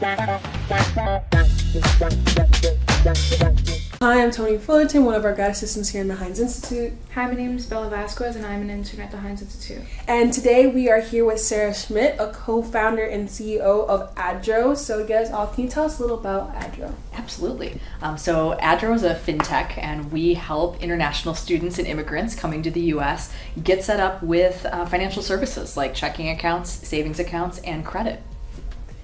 Hi, I'm Tony Fullerton, one of our grad assistants here in the Heinz Institute. Hi, my name is Bella Vasquez, and I'm an intern at the Heinz Institute. And today we are here with Sara Schmitt, a co-founder and CEO of Adro. So, guys, can you tell us a little about Adro? Absolutely. So Adro is a fintech, and we help international students and immigrants coming to the U.S. get set up with financial services like checking accounts, savings accounts, and credit.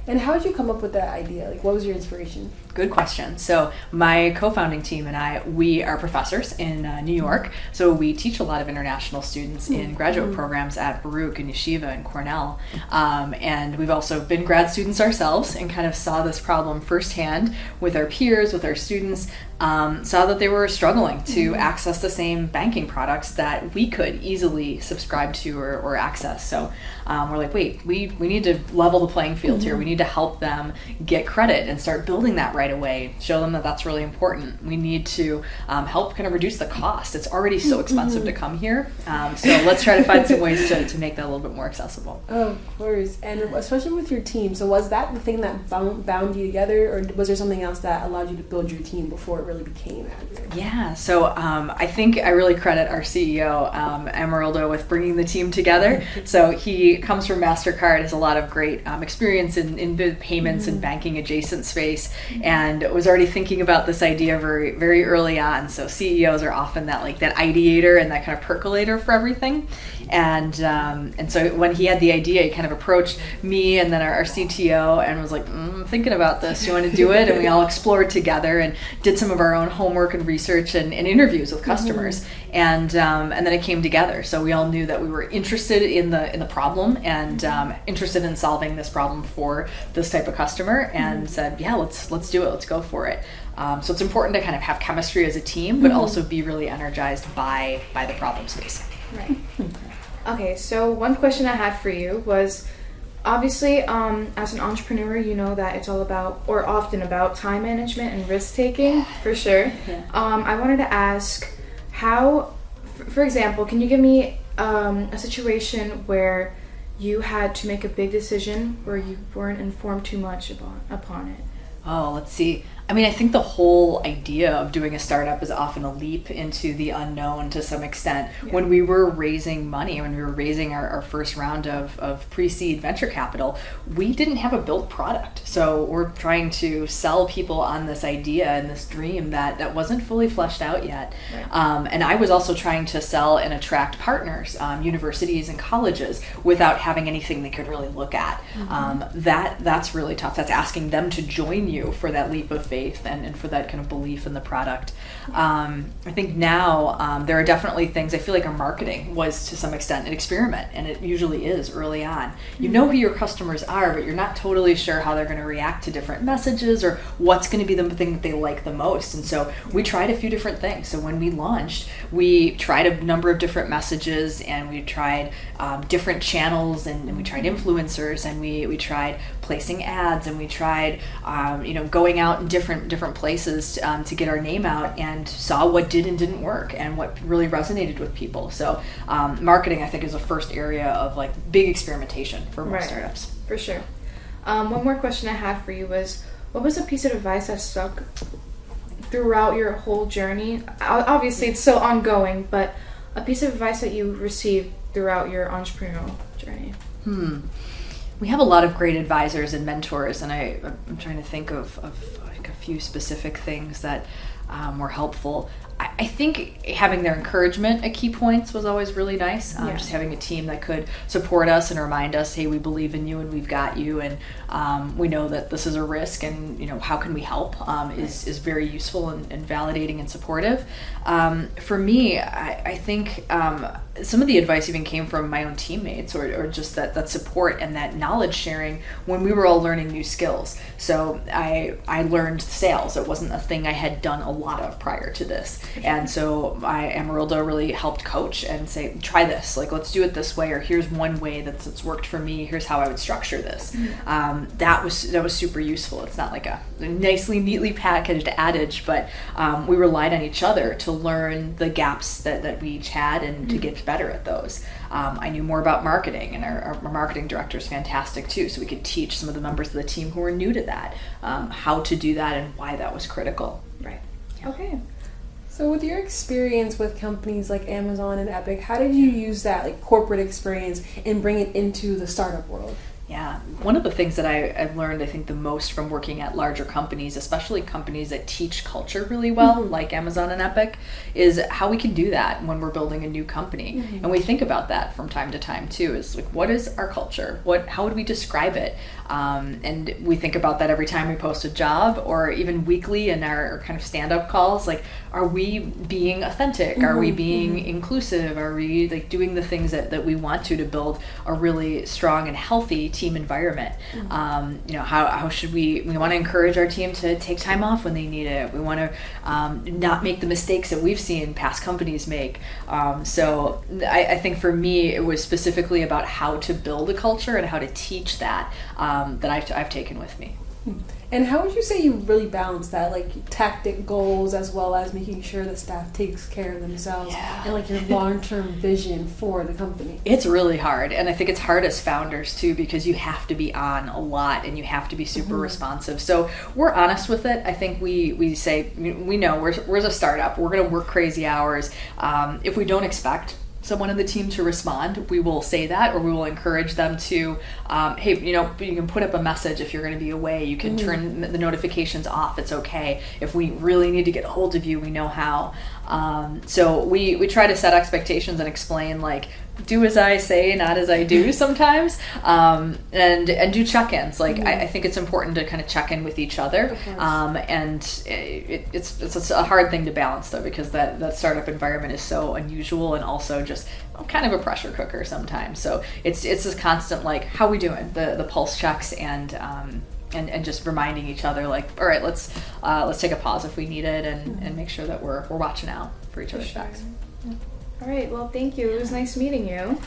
And how did you come up with that idea? What was your inspiration? Good question. So my co-founding team and I, we are professors in New York. So we teach a lot of international students in graduate programs at Baruch and Yeshiva and Cornell. And we've also been grad students ourselves and kind of saw this problem firsthand with our peers, with our students, saw that they were struggling to access the same banking products that we could easily subscribe to or access. So we're like, wait, we need to level the playing field here. We need to help them get credit and start building that right away, show them that that's really important. We need to help kind of reduce the cost. It's already so expensive to come here. So let's try to find some ways to make that a little bit more accessible. Oh, of course. And especially with your team. So was that the thing that bound you together, or was there something else that allowed you to build your team before it really became Adro? Yeah, so I think I really credit our CEO, Emeraldo, with bringing the team together. So he comes from MasterCard, has a lot of great experience in the payments and banking adjacent space, and was already thinking about this idea very, very early on. So CEOs are often that ideator and that kind of percolator for everything. And so when he had the idea, he kind of approached me and then our CTO and was like, I'm thinking about this. You want to do it? And we all explored together and did some of our own homework and research and interviews with customers. And then it came together. So we all knew that we were interested in the problem and interested in solving this problem for this type of customer, and said, yeah, let's do it. Let's go for it. So it's important to kind of have chemistry as a team, but also be really energized by the problem space. Right. Okay, so one question I had for you was, obviously, as an entrepreneur, you know that it's all about, or often about, time management and risk taking, for sure. Yeah. I wanted to ask how, for example, can you give me a situation where you had to make a big decision where you weren't informed too much upon it? Oh, let's see. I mean, I think the whole idea of doing a startup is often a leap into the unknown to some extent. Yeah. When we were raising money, when we were raising our first round of pre-seed venture capital, we didn't have a built product. So we're trying to sell people on this idea and this dream that wasn't fully fleshed out yet. Right. And I was also trying to sell and attract partners, universities and colleges, without having anything they could really look at. That's really tough. That's asking them to join you for that leap of faith and for that kind of belief in the product. I think now there are definitely things, I feel like our marketing was to some extent an experiment, and it usually is early on. You know who your customers are, but you're not totally sure how they're going to react to different messages or what's going to be the thing that they like the most. And so we tried a few different things. So when we launched, we tried a number of different messages, and we tried different channels, and we tried influencers, and we tried placing ads, and we tried going out in different places to get our name out, and saw what did and didn't work and what really resonated with people. So marketing, I think, is the first area of big experimentation for most startups. For sure. One more question I had for you was, what was a piece of advice that stuck throughout your whole journey? Obviously it's so ongoing, but a piece of advice that you received throughout your entrepreneurial journey. We have a lot of great advisors and mentors, and I'm trying to think of a few specific things that were helpful. I think having their encouragement at key points was always really nice. Just having a team that could support us and remind us, hey, we believe in you and we've got you, and we know that this is a risk, and how can we help is very useful and validating and supportive. For me, I think some of the advice even came from my own teammates, or just that support and that knowledge sharing when we were all learning new skills. So I learned sales. It wasn't a thing I had done a lot of prior to this. And so Amarildo really helped coach and say, try this, like, let's do it this way, or here's one way that's worked for me, here's how I would structure this. That was super useful. It's not like a nicely, neatly packaged adage, but we relied on each other to learn the gaps that we each had and to get better at those. I knew more about marketing, and our marketing director is fantastic too, so we could teach some of the members of the team who were new to that how to do that and why that was critical. Right. Okay. So with your experience with companies like Amazon and Epic, how did you use that like corporate experience and bring it into the startup world? Yeah, one of the things that I've learned, I think, the most from working at larger companies, especially companies that teach culture really well, like Amazon and Epic, is how we can do that when we're building a new company. And we think about that from time to time too, is like, what is our culture? How would we describe it? And we think about that every time we post a job, or even weekly in our kind of stand-up calls. Like, are we being authentic? Are we being inclusive? Are we like doing the things that we want to build a really strong and healthy team environment? How should we want to encourage our team to take time off when they need it. We want to not make the mistakes that we've seen past companies make. So I think for me, it was specifically about how to build a culture and how to teach that I've taken with me. And how would you say you really balance that, like tactic goals as well as making sure the staff takes care of themselves and like your long-term vision for the company? It's really hard, and I think it's hard as founders too, because you have to be on a lot and you have to be super responsive. So we're honest with it. I think we say, we know we're a startup. We're going to work crazy hours. If we don't expect someone in the team to respond, we will say that, or we will encourage them to, hey, you can put up a message if you're going to be away. You can turn the notifications off. It's okay. If we really need to get a hold of you, we know how. So we try to set expectations and explain, like, do as I say, not as I do sometimes, and do check-ins. Like, I think it's important to kind of check in with each other, and it's a hard thing to balance though, because that startup environment is so unusual and also just kind of a pressure cooker sometimes. So it's this constant, like, how we doing, the pulse checks, and just reminding each other, like, all right, let's take a pause if we need it, and make sure that we're watching out for each other's backs. All right, well, thank you. It was nice meeting you.